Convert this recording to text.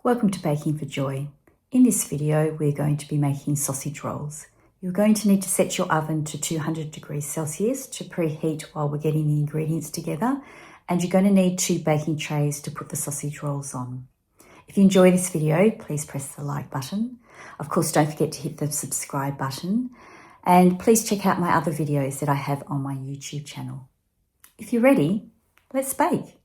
Welcome to Baking for Joy. In this video, we're going to be making sausage rolls. You're going to need to set your oven to 200 degrees Celsius to preheat while we're getting the ingredients together, and you're going to need 2 baking trays to put the sausage rolls on. If you enjoy this video, please press the like button. Of course, don't forget to hit the subscribe button, and please check out my other videos that I have on my YouTube channel. If you're ready, let's bake.